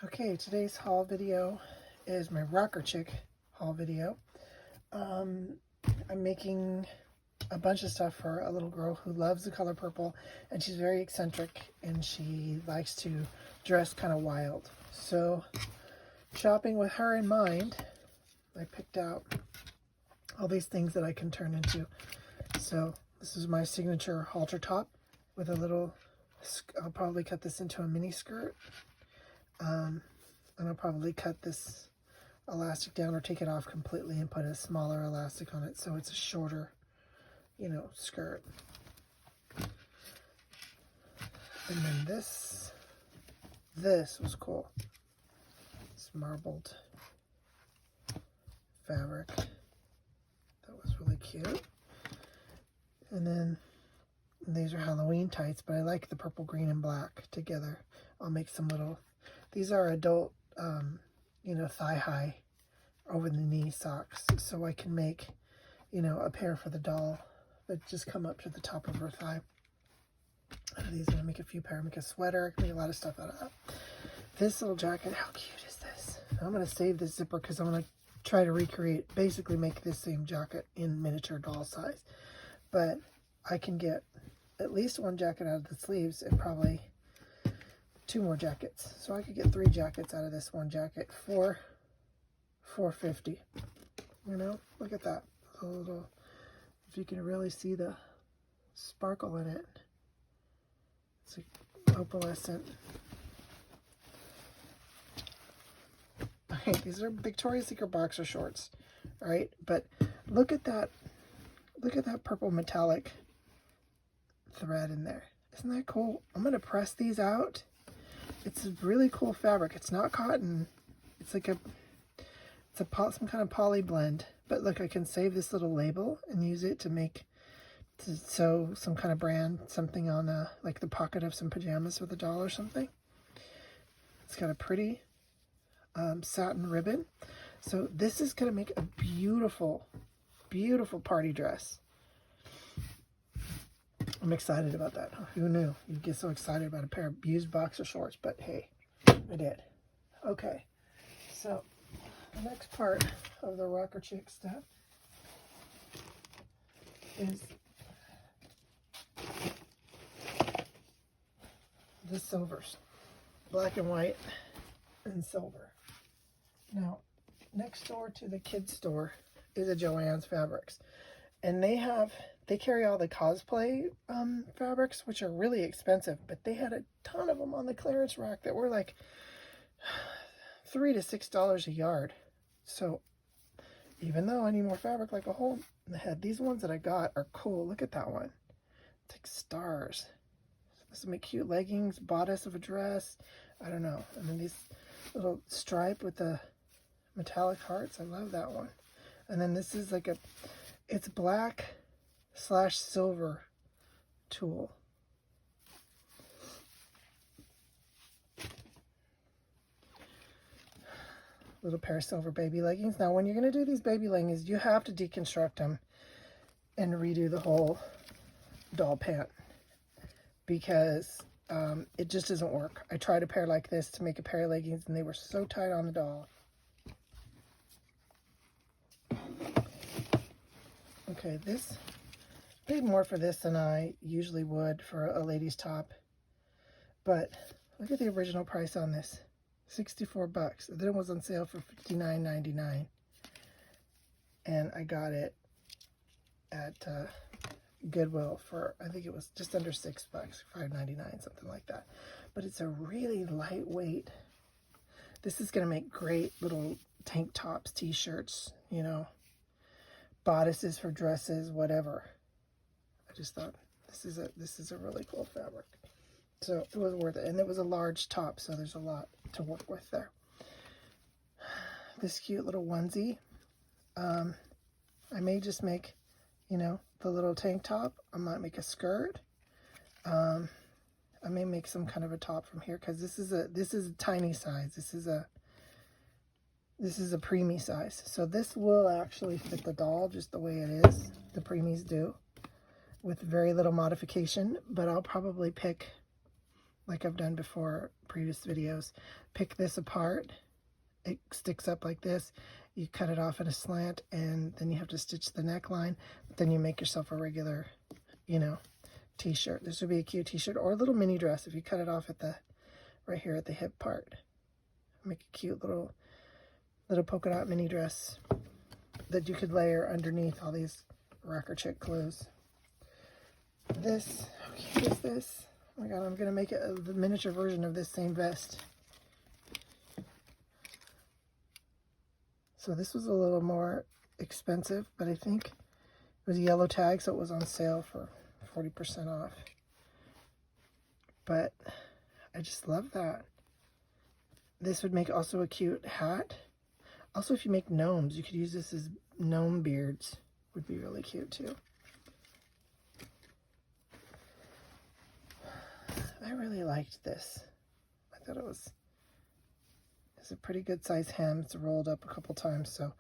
Okay, today's haul video is my rocker chick haul video. I'm making a bunch of stuff for a little girl who loves the color purple, and she's very eccentric and she likes to dress kind of wild. So shopping with her in mind, I picked out all these things that I can turn into. So this is my signature halter top with a little, I'll probably cut this into a mini skirt. And I'll probably cut this elastic down or take it off completely and put a smaller elastic on it so it's a shorter, skirt. And then this was cool. It's marbled fabric. That was really cute. And then these are Halloween tights, but I like the purple, green, and black together. I'll make some little, these are adult, thigh-high over-the-knee socks. So I can make, a pair for the doll that just come up to the top of her thigh. Out of these, I'm going to make a few pair, make a sweater. I can make a lot of stuff out of that. This little jacket, how cute is this? I'm going to save this zipper because I'm going to try to recreate, basically make this same jacket in miniature doll size. But I can get at least one jacket out of the sleeves and probably 2 more jackets. So I could get 3 jackets out of this one jacket for $4.50. Look at that. A little, if you can really see the sparkle in it. It's like opalescent. Okay, these are Victoria's Secret boxer shorts. All right, but look at that purple metallic thread in there. Isn't that cool? I'm going to press these out. It's a really cool fabric. It's not cotton. It's like some kind of poly blend. But look, I can save this little label and use it to sew some kind of brand, something on like the pocket of some pajamas with a doll or something. It's got a pretty satin ribbon. So this is going to make a beautiful, beautiful party dress. I'm excited about that. Who knew you'd get so excited about a pair of used boxer shorts, but hey, I did. Okay, so the next part of the rocker chick stuff is the silvers, black and white and silver. Now, next door to the kids store is a Joann's Fabrics, and they carry all the cosplay fabrics, which are really expensive, but they had a ton of them on the clearance rack that were like $3 to $6 a yard. So even though I need more fabric like a hole in the head, these ones that I got are cool. Look at that one. It's like stars. This will make cute leggings, bodice of a dress. I don't know. And then these little stripe with the metallic hearts. I love that one. And then this is like it's black / silver tulle. Little pair of silver baby leggings. Now, when you're going to do these baby leggings, you have to deconstruct them and redo the whole doll pant because it just doesn't work. I tried a pair like this to make a pair of leggings, and they were so tight on the doll. Okay, this paid more for this than I usually would for a lady's top, but look at the original price on this, $64. Then it was on sale for $59.99, and I got it at Goodwill for, I think it was just under $6, $5.99, something like that. But it's a really lightweight. This is going to make great little tank tops, t-shirts, bodices for dresses, whatever. I just thought this is a really cool fabric. So it was worth it. And it was a large top, so there's a lot to work with there. This cute little onesie. I may just make, the little tank top. I might make a skirt. I may make some kind of a top from here because this is a tiny size. This is a preemie size. So this will actually fit the doll just the way it is. The preemies do, with very little modification. But I'll probably pick like I've done before, previous videos. Pick this apart. It sticks up like this. You cut it off at a slant, and then you have to stitch the neckline. But then you make yourself a regular, you know, t-shirt. This would be a cute t-shirt or a little mini dress if you cut it off at the, right here at the hip part. Make a cute little polka dot mini dress that you could layer underneath all these rocker chick clothes. This, how cute is this? Oh my god, I'm gonna make it the miniature version of this same vest. So this was a little more expensive, but I think it was a yellow tag, so it was on sale for 40% off. But I just love that. This would make also a cute hat. Also, if you make gnomes, you could use this as gnome beards. Would be really cute too. I really liked this. I thought it's a pretty good size hem. It's rolled up a couple times, so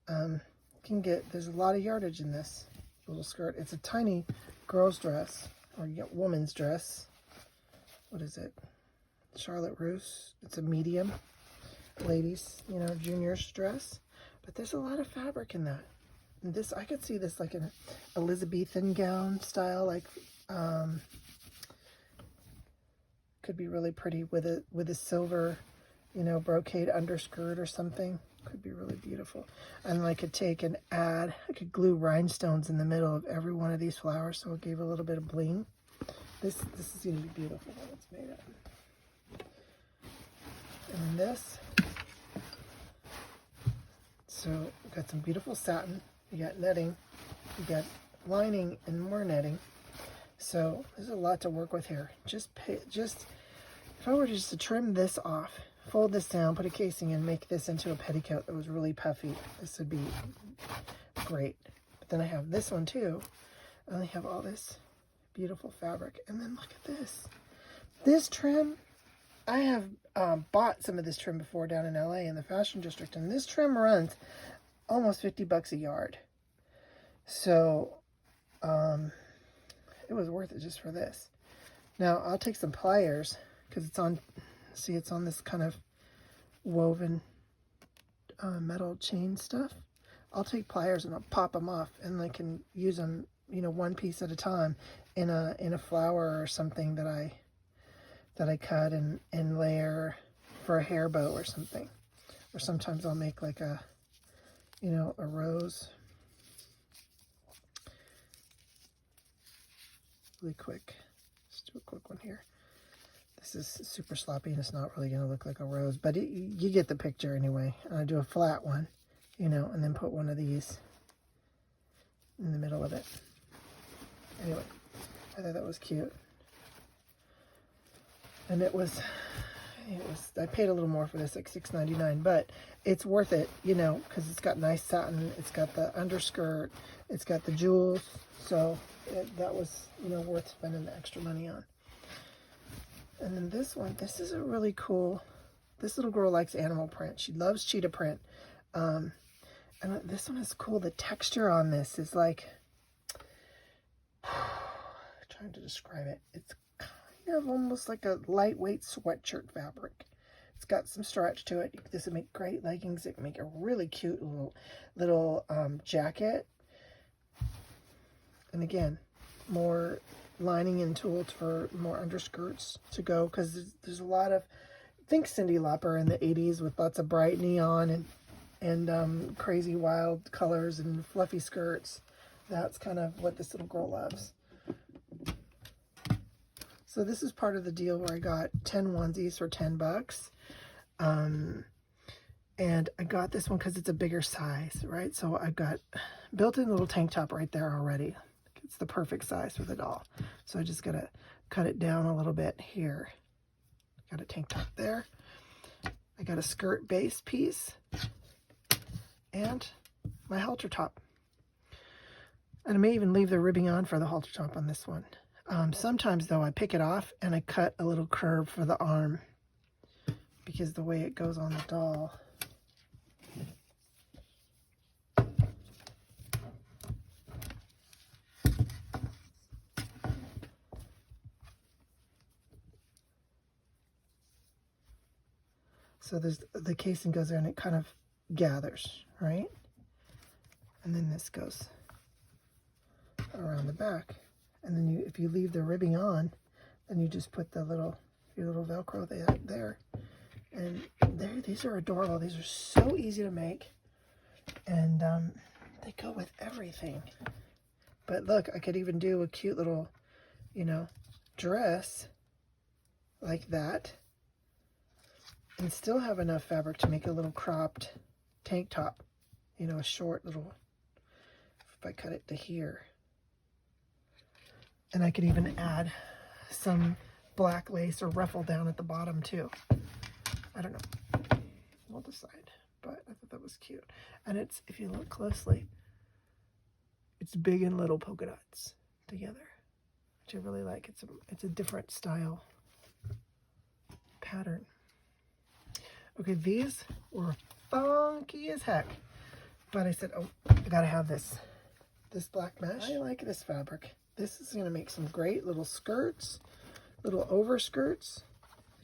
you can get, there's a lot of yardage in this little skirt. It's a tiny girl's dress, or woman's dress. What is it? Charlotte Russe. It's a medium, ladies, you know, junior's dress. But there's a lot of fabric in that. And this, I could see this like an Elizabethan gown style, like could be really pretty with a silver, you know, brocade underskirt or something. Could be really beautiful. And I could take and add, I could glue rhinestones in the middle of every one of these flowers, so it gave a little bit of bling. This is going to be beautiful when it's made up. And this, so we've got some beautiful satin, you got netting, you got lining and more netting. So there's a lot to work with here. Just if I were just to trim this off, fold this down, put a casing in, make this into a petticoat that was really puffy, this would be great. But then I have this one too. I only have all this beautiful fabric. And then look at this. This trim, I have bought some of this trim before down in LA in the fashion district, and this trim runs almost 50 bucks a yard. So it was worth it just for this. Now I'll take some pliers, because it's on, see, it's on this kind of woven metal chain stuff. I'll take pliers and I'll pop them off, and I can use them, you know, one piece at a time in a flower or something that I cut and layer for a hair bow or something. Or sometimes I'll make like a, you know, a rose. Really quick. Let's do a quick one here. This is super sloppy and it's not really going to look like a rose, but you get the picture anyway. And I do a flat one, you know, and then put one of these in the middle of it. Anyway, I thought that was cute. And it was, I paid a little more for this, like $6.99, but it's worth it, you know, because it's got nice satin, it's got the underskirt, it's got the jewels, so that was, you know, worth spending the extra money on. And then this one, this is a really cool, this little girl likes animal print. She loves cheetah print. And this one is cool. The texture on this is like, trying to describe it. It's kind of almost like a lightweight sweatshirt fabric. It's got some stretch to it. This would make great leggings. It can make a really cute little jacket. And again, more lining and tools for more underskirts to go, because there's a lot of, think Cyndi Lauper in the 80s with lots of bright neon and crazy wild colors and fluffy skirts. That's kind of what this little girl loves. So this is part of the deal where I got 10 onesies for 10 bucks. And I got this one because it's a bigger size, right? So I've got built-in little tank top right there already. It's the perfect size for the doll. So I just got to cut it down a little bit here. Got a tank top there. I got a skirt base piece and my halter top. And I may even leave the ribbing on for the halter top on this one. Sometimes though I pick it off and I cut a little curve for the arm because the way it goes on the doll. So there's the casing goes there and it kind of gathers, right? And then this goes around the back. And then if you leave the ribbing on, then you just put your little Velcro there. And these are adorable. These are so easy to make. And they go with everything. But look, I could even do a cute little, dress like that. And still have enough fabric to make a little cropped tank top. A short little, if I cut it to here. And I could even add some black lace or ruffle down at the bottom too. I don't know. We'll decide. But I thought that was cute. And it's, if you look closely, it's big and little polka dots together, which I really like. It's a different style pattern. Okay, these were funky as heck. But I said, oh, I gotta have this black mesh. I like this fabric. This is gonna make some great little skirts, little overskirts.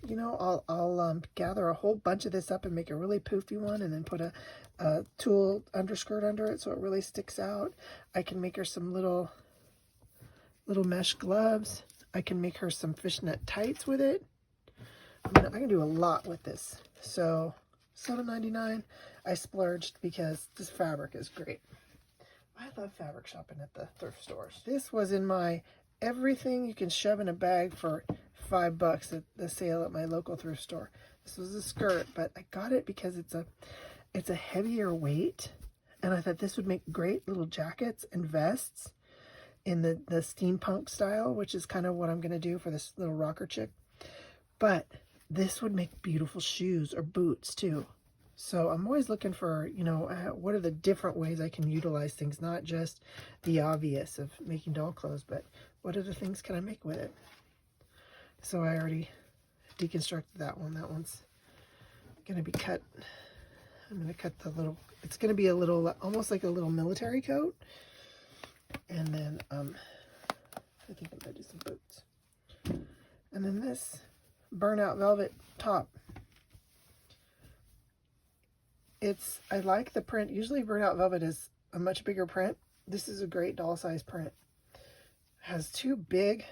I'll gather a whole bunch of this up and make a really poofy one, and then put a tulle underskirt under it so it really sticks out. I can make her some little mesh gloves. I can make her some fishnet tights with it. I can do a lot with this. So $7.99. I splurged because this fabric is great. I love fabric shopping at the thrift stores. This was in my everything you can shove in a bag for $5 at the sale at my local thrift store. This was a skirt, but I got it because it's a heavier weight, and I thought this would make great little jackets and vests in the steampunk style, which is kind of what I'm going to do for this little rocker chick. But this would make beautiful shoes or boots too. So I'm always looking for, what are the different ways I can utilize things, not just the obvious of making doll clothes, but what other things can I make with it? So I already deconstructed that one. That one's going to be cut. I'm going to cut it's going to be a little, almost like a little military coat. And then I think I'm going to do some boots. And then this burnout velvet top. I like the print. Usually burnout velvet is a much bigger print. This is a great doll size print. Has two big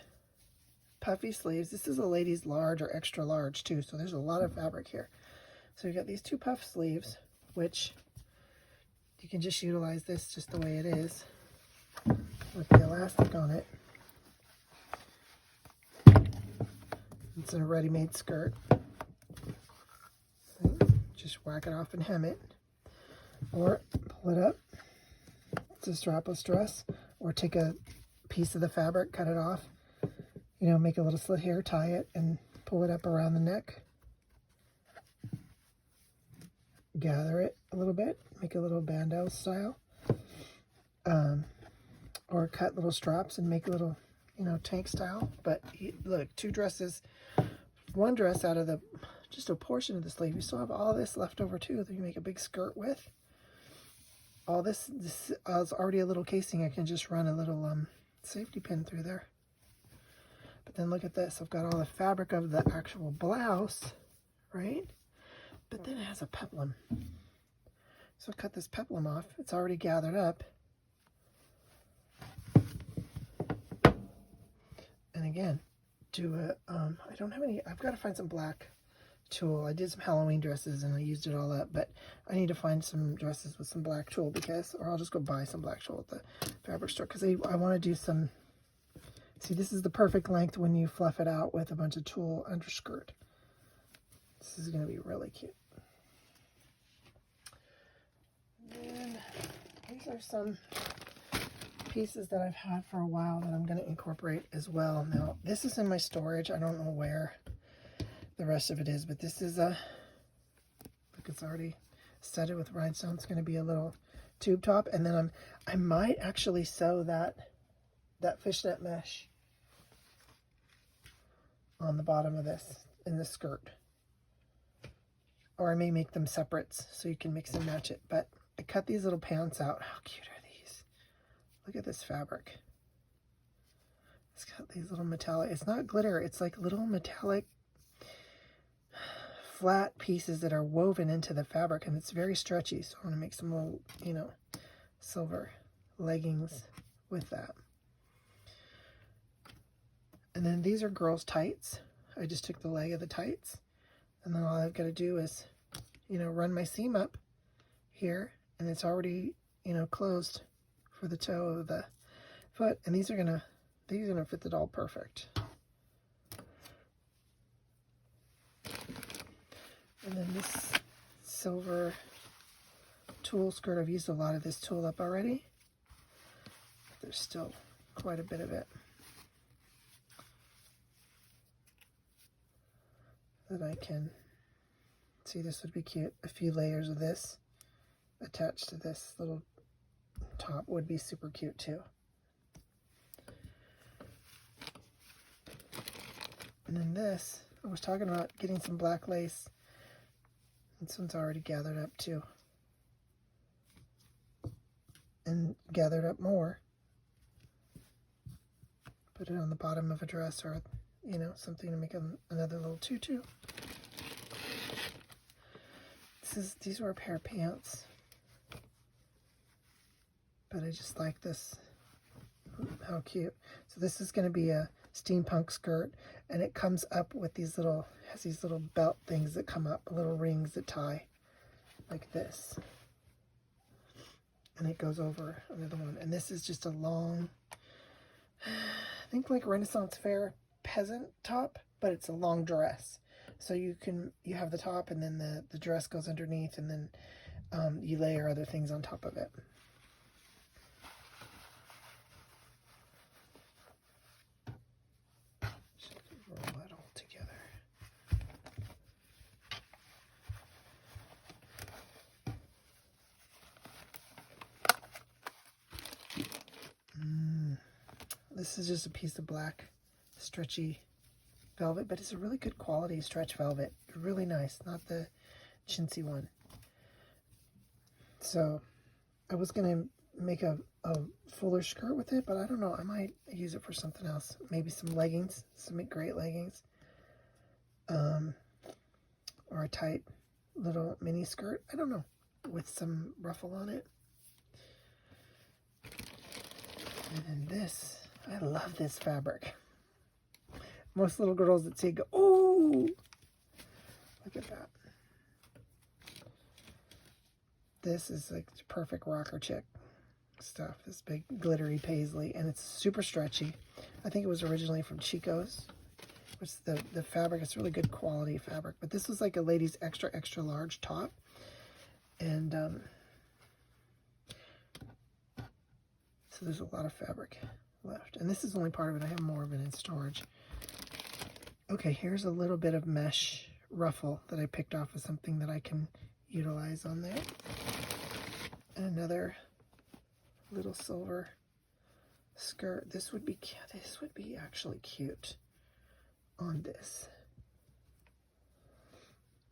puffy sleeves. This is a ladies large or extra large too, so there's a lot of fabric here. So you got these two puff sleeves, which you can just utilize this just the way it is with the elastic on it. It's a ready-made skirt. So just whack it off and hem it, or pull it up. It's a strapless dress, or take a piece of the fabric, cut it off, make a little slit here, tie it, and pull it up around the neck. Gather it a little bit, make a little bandeau style, or cut little straps and make a little, tank style. But look, one dress out of just a portion of the sleeve. You still have all this left over too that you make a big skirt with. All this is already a little casing. I can just run a little safety pin through there. But then look at this. I've got all the fabric of the actual blouse, right? But then it has a peplum. So cut this peplum off. It's already gathered up. And again, I don't have any, I've got to find some black tulle. I did some Halloween dresses and I used it all up, but I need to find some dresses with some black tulle or I'll just go buy some black tulle at the fabric store, because I want to do some, see, this is the perfect length when you fluff it out with a bunch of tulle underskirt. This is going to be really cute. And these are some pieces that I've had for a while that I'm going to incorporate as well. Now, this is in my storage. I don't know where the rest of it is, but this is look, it's already studded with rhinestone. It's going to be a little tube top, and then I might actually sew that fishnet mesh on the bottom of this in the skirt, or I may make them separates so you can mix and match it. But I cut these little pants out. How cute are these? Look at this fabric. It's got these little metallic, it's not glitter, it's like little metallic flat pieces that are woven into the fabric, and it's very stretchy. So I want to make some little, you know, silver leggings with that. And then these are girls' tights. I just took the leg of the tights, and then all I've got to do is, you know, run my seam up here, and it's already, you know, closed for the toe of the foot, and these are gonna fit the doll perfect. And then this silver tulle skirt, I've used a lot of this tulle up already. There's still quite a bit of it that I can see. This would be cute. A few layers of this attached to this little top would be super cute too. And then this, I was talking about getting some black lace. This one's already gathered up too. And gathered up more. Put it on the bottom of a dress, or, you know, something to make another little tutu. These were a pair of pants. But I just like this. How cute. So this is going to be a steampunk skirt, and it comes up with these little, has these little belt things that come up, little rings that tie like this. And it goes over another one. And this is just a long, I think like Renaissance fair peasant top, but it's a long dress. So you have the top, and then the dress goes underneath, and then you layer other things on top of it. Roll that all together. This is just a piece of black stretchy velvet, but it's a really good quality stretch velvet. Really nice, not the chintzy one. So I was gonna make a fuller skirt with it, but I don't know, I might use it for something else. Maybe some leggings, some great leggings, or a tight little mini skirt, I don't know, with some ruffle on it. And then this, I love this fabric. Most little girls that see it go, ooh, look at that. This is like perfect rocker chick stuff, this big glittery paisley, and it's super stretchy. I think it was originally from Chico's, which the fabric is really good quality fabric, but this was like a lady's extra large top, and so there's a lot of fabric left, and this is only part of it. I have more of it in storage. Okay, here's a little bit of mesh ruffle that I picked off of something that I can utilize on there. And another little silver skirt. This would be actually cute on this.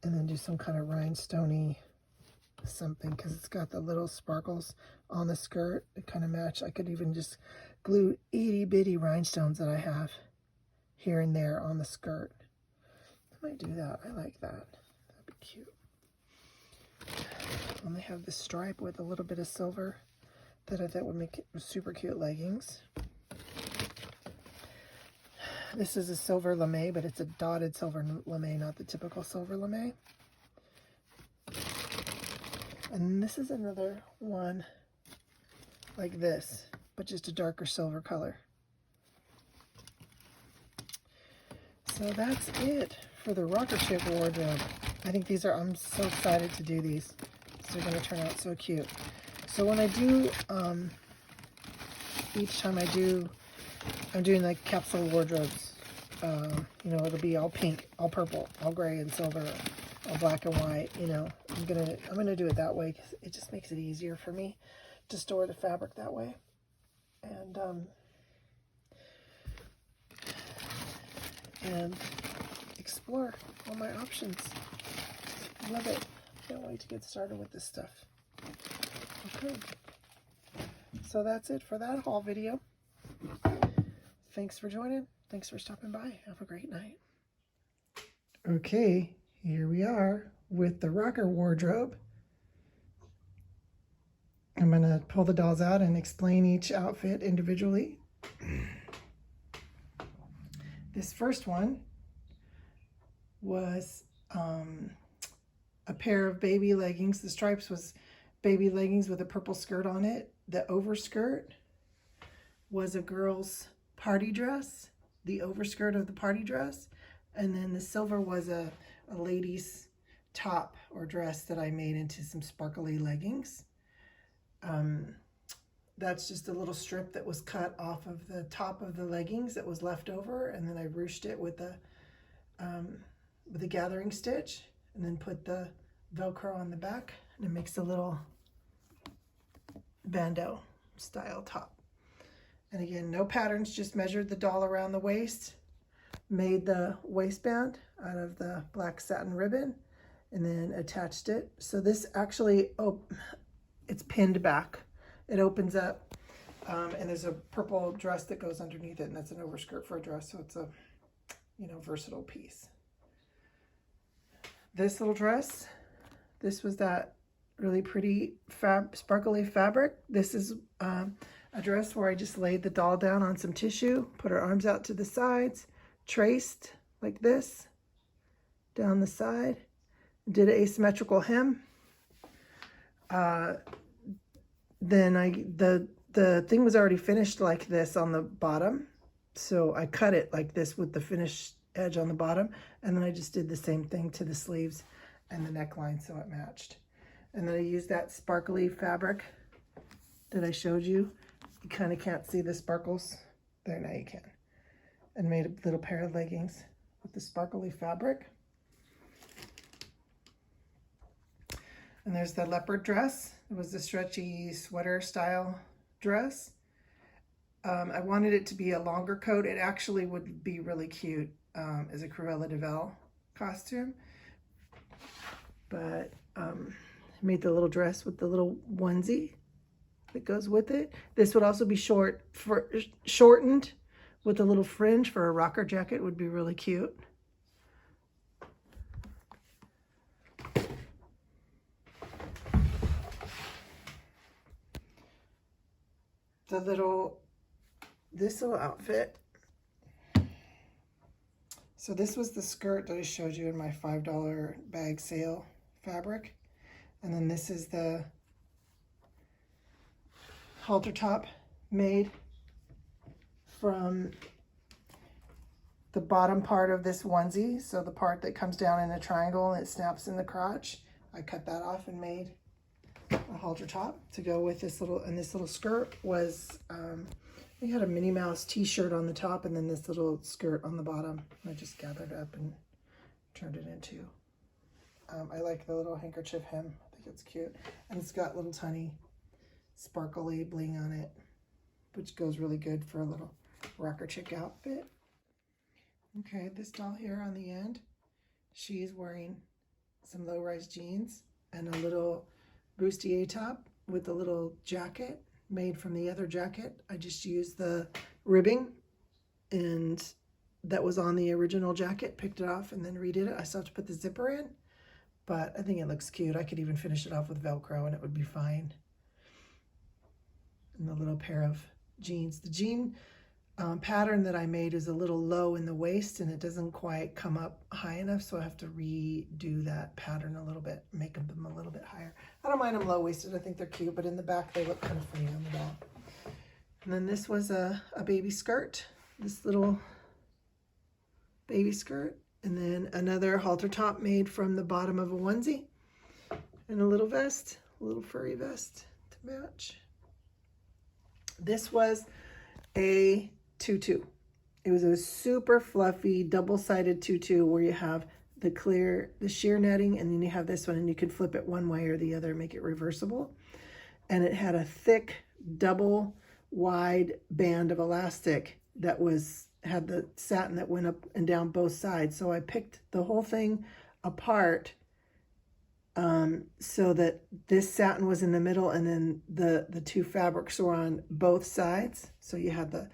And then do some kind of rhinestone-y something, because it's got the little sparkles on the skirt. It kind of match. I could even just glue itty bitty rhinestones that I have here and there on the skirt. I might do that. I like that. That'd be cute. And they have this stripe with a little bit of silver that I thought would make it super cute leggings. This is a silver lame, but it's a dotted silver lame, not the typical silver lame. And this is another one like this, but just a darker silver color. So that's it for the rocker chick wardrobe. I think these are, I'm so excited to do these. They're going to turn out so cute. So when I do, each time I do, I'm doing like capsule wardrobes. You know, it'll be all pink, all purple, all gray and silver, all black and white. You know, I'm gonna do it that way because it just makes it easier for me to store the fabric that way. And explore all my options. Love it. Can't wait to get started with this stuff. Okay. So that's it for that haul video. Thanks for joining. Thanks for stopping by. Have a great night. Okay, here we are with the rocker wardrobe. I'm going to pull the dolls out and explain each outfit individually. This first one was a pair of baby leggings. The stripes was baby leggings with a purple skirt on it. The overskirt was a girl's party dress, the overskirt of the party dress. And then the silver was a lady's top or dress that I made into some sparkly leggings. That's just a little strip that was cut off of the top of the leggings that was left over, and then I ruched it with a gathering stitch, and then put the Velcro on the back, and it makes a little bandeau style top. And again, no patterns, just measured the doll around the waist, made the waistband out of the black satin ribbon, and then attached it. So this actually, it's pinned back. It opens up, and there's a purple dress that goes underneath it, and that's an overskirt for a dress, so it's a, versatile piece. This little dress, this was that really pretty sparkly fabric. This is a dress where I just laid the doll down on some tissue, put her arms out to the sides, traced like this down the side, did an asymmetrical hem. Then the thing was already finished like this on the bottom, so I cut it like this with the finished edge on the bottom, and then I just did the same thing to the sleeves and the neckline so it matched. And then I used that sparkly fabric that I showed you. You kind of can't see the sparkles there, now you can. And made a little pair of leggings with the sparkly fabric. And there's the leopard dress. It was a stretchy sweater style dress. I wanted it to be a longer coat. It actually would be really cute as a Cruella de Vil costume. But I made the little dress with the little onesie that goes with it. This would also be shortened with a little fringe for a rocker jacket. Would be really cute. This little outfit. So this was the skirt that I showed you in my $5 bag sale fabric. And then this is the halter top made from the bottom part of this onesie. So the part that comes down in a triangle and it snaps in the crotch. I cut that off and made a halter top to go with this little, and this little skirt was, we had a Minnie Mouse t-shirt on the top and then this little skirt on the bottom. I just gathered up and turned it into, I like the little handkerchief hem. I think it's cute. And it's got little tiny sparkly bling on it, which goes really good for a little rocker chick outfit. Okay, this doll here on the end, she's wearing some low-rise jeans and a little bustier top with a little jacket made from the other jacket. I just used the ribbing and that was on the original jacket, picked it off and then redid it. I still have to put the zipper in, but I think it looks cute. I could even finish it off with Velcro and it would be fine. And the little pair of jeans. The jean pattern that I made is a little low in the waist and it doesn't quite come up high enough, so I have to redo that pattern a little bit, make them a little bit higher. I don't mind them low-waisted, I think they're cute, but in the back they look kind of funny on the doll. And then this was a baby skirt, this little baby skirt, and then another halter top made from the bottom of a onesie, and a little vest, a little furry vest to match. This was a tutu. It was a super fluffy double-sided tutu where you have the sheer netting, and then you have this one, and you can flip it one way or the other, make it reversible. And it had a thick double wide band of elastic that had the satin that went up and down both sides. So I picked the whole thing apart so that this satin was in the middle, and then the two fabrics were on both sides. So you had the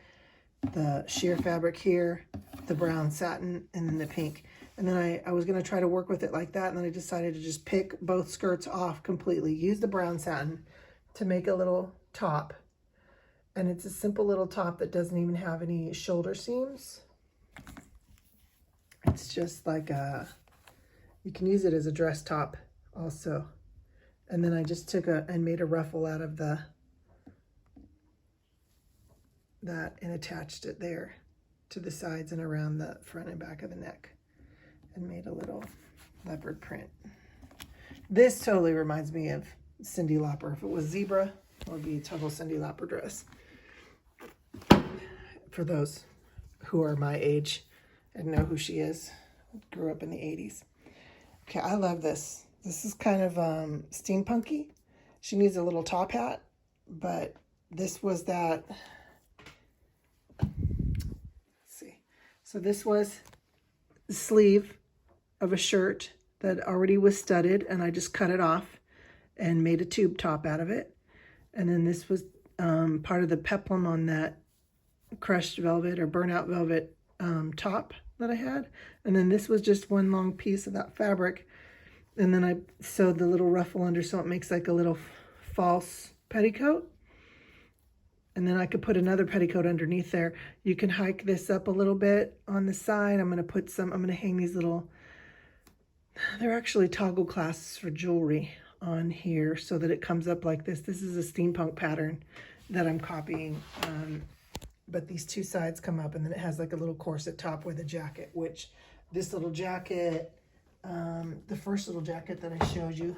sheer fabric here, the brown satin, and then the pink. And then I was going to try to work with it like that. And then I decided to just pick both skirts off completely. Use the brown satin to make a little top. And it's a simple little top that doesn't even have any shoulder seams. It's just like you can use it as a dress top also. And then I just took and made a ruffle out of that and attached it there to the sides and around the front and back of the neck and made a little leopard print. This totally reminds me of Cyndi Lauper. If it was zebra, it would be a total Cyndi Lauper dress. For those who are my age and know who she is, grew up in the 80s. Okay, I love this. This is kind of steampunky. She needs a little top hat, but this was that. Let's see. So this was the sleeve of a shirt that already was studded, and I just cut it off and made a tube top out of it. And then this was part of the peplum on that crushed velvet or burnout velvet top that I had. And then this was just one long piece of that fabric. And then I sewed the little ruffle under so it makes like a little false petticoat. And then I could put another petticoat underneath there. You can hike this up a little bit on the side. I'm going to hang these little, they're actually toggle clasps for jewelry on here so that it comes up like this. This is a steampunk pattern that I'm copying. But these two sides come up, and then it has like a little corset top with a jacket, which this little jacket, the first little jacket that I showed you,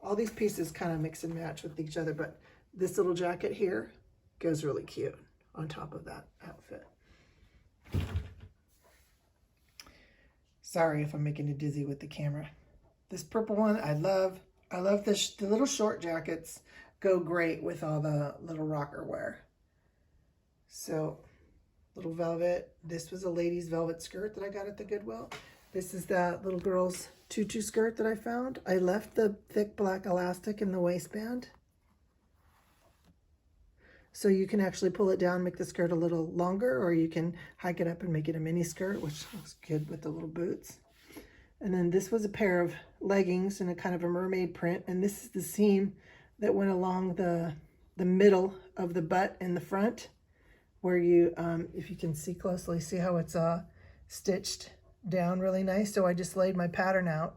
all these pieces kind of mix and match with each other, but this little jacket here goes really cute on top of that outfit. Sorry if I'm making you dizzy with the camera. This purple one, I love this. The little short jackets go great with all the little rocker wear. So, little velvet. This was a lady's velvet skirt that I got at the Goodwill. This is that little girl's tutu skirt that I found. I left the thick black elastic in the waistband. So you can actually pull it down, make the skirt a little longer, or you can hike it up and make it a mini skirt, which looks good with the little boots. And then this was a pair of leggings in a kind of a mermaid print. And this is the seam that went along the middle of the butt in the front, where you, if you can see closely, see how it's stitched down really nice. So I just laid my pattern out.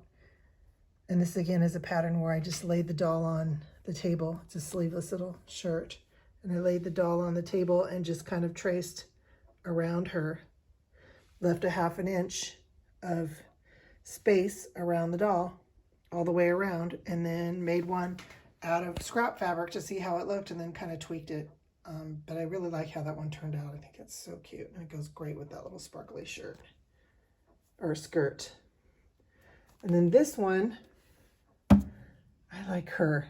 And this again is a pattern where I just laid the doll on the table. It's a sleeveless little shirt. And I laid the doll on the table and just kind of traced around her. Left a 1/2 inch of space around the doll, all the way around, and then made one out of scrap fabric to see how it looked, and then kind of tweaked it. But I really like how that one turned out. I think it's so cute, and it goes great with that little sparkly shirt or skirt. And then this one, I like her.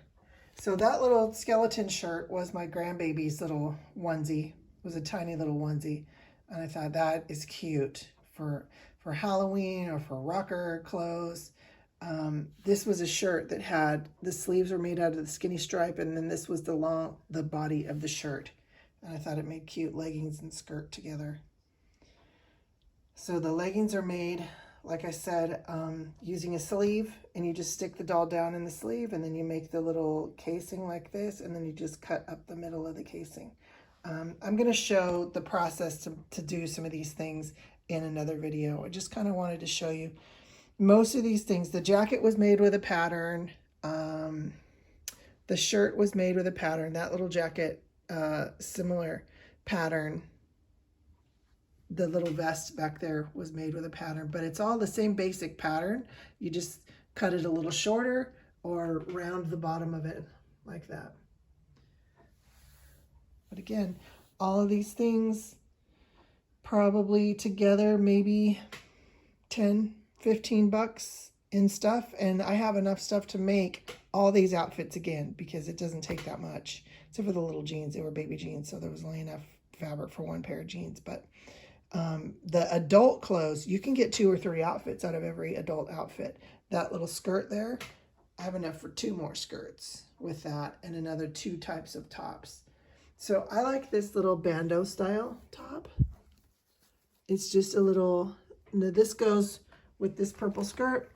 So that little skeleton shirt was my grandbaby's little onesie. It was a tiny little onesie, and I thought that is cute for Halloween or for rocker clothes. This was a shirt that had, the sleeves were made out of the skinny stripe, and then this was the body of the shirt. And I thought it made cute leggings and skirt together. So the leggings are made, like I said, using a sleeve, and you just stick the doll down in the sleeve, and then you make the little casing like this, and then you just cut up the middle of the casing. I'm going to show the process to do some of these things in another video. I just kind of wanted to show you most of these things. The jacket was made with a pattern. The shirt was made with a pattern. That little jacket, similar pattern. The little vest back there was made with a pattern, but it's all the same basic pattern. You just cut it a little shorter or round the bottom of it like that. But again, all of these things probably together maybe 10, 15 bucks in stuff. And I have enough stuff to make all these outfits again because it doesn't take that much. Except for the little jeans. They were baby jeans, so there was only enough fabric for one pair of jeans. But the adult clothes, you can get 2 or 3 outfits out of every adult outfit. That little skirt there, I have enough for 2 more skirts with that and another 2 types of tops. So I like this little bandeau style top. It's just a little, this goes with this purple skirt,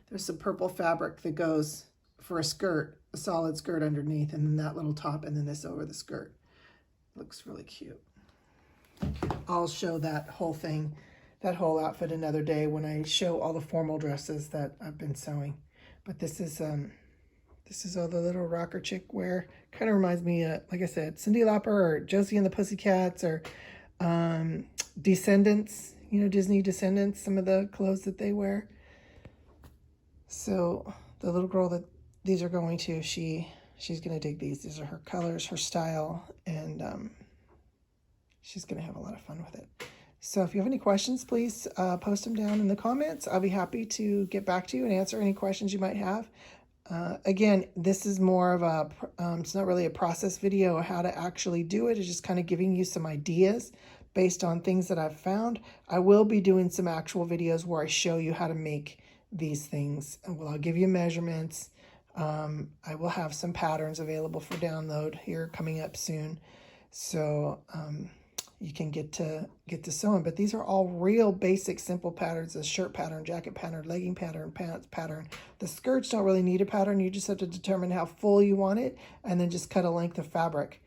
there's some purple fabric that goes for a skirt, a solid skirt underneath, and then that little top, and then this over the skirt. Looks really cute. I'll show that whole thing, that whole outfit another day when I show all the formal dresses that I've been sewing. But this is all the little rocker chick wear. Kind of reminds me of, like I said, Cyndi Lauper or Josie and the Pussycats or Descendants, you know, Disney Descendants, some of the clothes that they wear. So the little girl that these are going to, she's going to dig these. These are her colors, her style, and she's going to have a lot of fun with it. So if you have any questions, please post them down in the comments. I'll be happy to get back to you and answer any questions you might have. Again, this is more of a, it's not really a process video of how to actually do it. It's just kind of giving you some ideas based on things that I've found. I will be doing some actual videos where I show you how to make these things. Well, I'll give you measurements. I will have some patterns available for download here coming up soon. So you can get to sewing. But these are all real basic simple patterns: a shirt pattern, jacket pattern, legging pattern, pants pattern. The skirts don't really need a pattern. You just have to determine how full you want it and then just cut a length of fabric.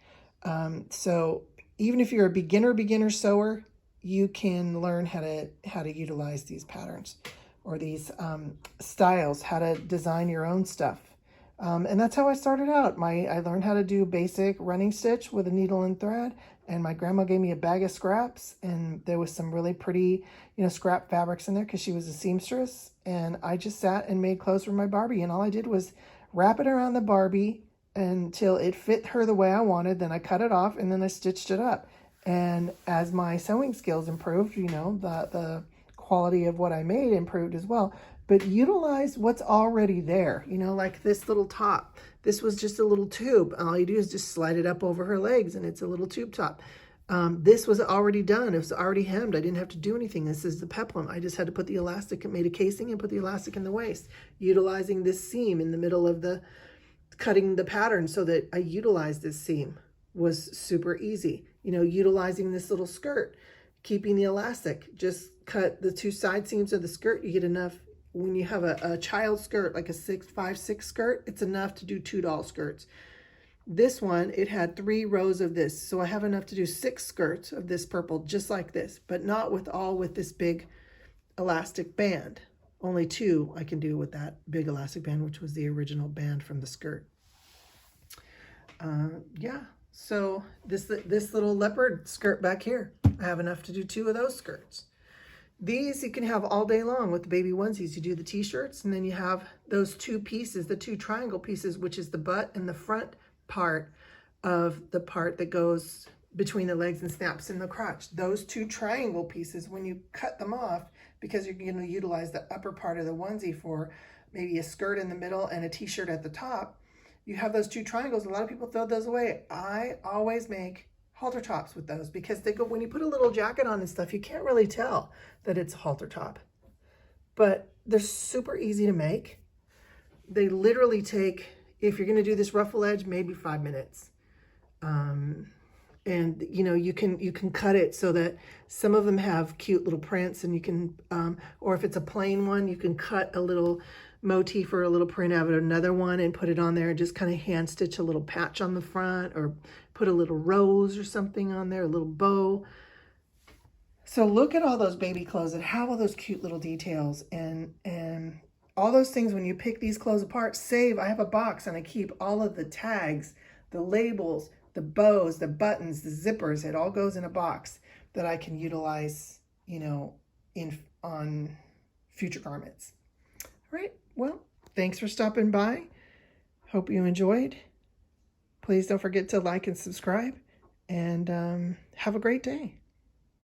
So even if you're a beginner sewer, you can learn how to utilize these patterns or these styles, how to design your own stuff. And that's how I started out. I learned how to do basic running stitch with a needle and thread, and my grandma gave me a bag of scraps, and there was some really pretty, scrap fabrics in there because she was a seamstress, and I just sat and made clothes for my Barbie, and all I did was wrap it around the Barbie until it fit her the way I wanted. Then I cut it off, and then I stitched it up. And as my sewing skills improved, the quality of what I made improved as well. But utilize what's already there, like this little top. This was just a little tube. All you do is just slide it up over her legs, and it's a little tube top. This was already done. It was already hemmed. I didn't have to do anything. This is the peplum. I just had to put the elastic, made a casing and put the elastic in the waist, utilizing this seam in the middle of the cutting the pattern so that I utilized this seam was super easy. Utilizing this little skirt, keeping the elastic, just cut the two side seams of the skirt. You get enough. When you have a child skirt, like a 5'6" skirt, it's enough to do 2 doll skirts. This one, it had 3 rows of this. So I have enough to do 6 skirts of this purple, just like this, but not with this big elastic band. Only 2 I can do with that big elastic band, which was the original band from the skirt. Yeah, so this little leopard skirt back here, I have enough to do 2 of those skirts. These you can have all day long with the baby onesies. You do the t-shirts, and then you have those 2 pieces, the 2 triangle pieces, which is the butt and the front part of the part that goes between the legs and snaps in the crotch. Those 2 triangle pieces, when you cut them off, because you're going to utilize the upper part of the onesie for maybe a skirt in the middle and a t-shirt at the top, you have those 2 triangles. A lot of people throw those away. I always make halter tops with those because they go, when you put a little jacket on and stuff, you can't really tell that it's a halter top. But they're super easy to make. They literally take, if you're going to do this ruffle edge, maybe 5 minutes. And you can cut it so that some of them have cute little prints, and you can, or if it's a plain one, you can cut a little motif or a little print out of another one and put it on there and just kind of hand stitch a little patch on the front, or put a little rose or something on there, a little bow. So look at all those baby clothes that have all those cute little details, and all those things. When you pick these clothes apart, save. I have a box and I keep all of the tags, the labels, the bows, the buttons, the zippers. It all goes in a box that I can utilize, on future garments. All right. Well, thanks for stopping by. Hope you enjoyed. Please don't forget to like and subscribe, and have a great day.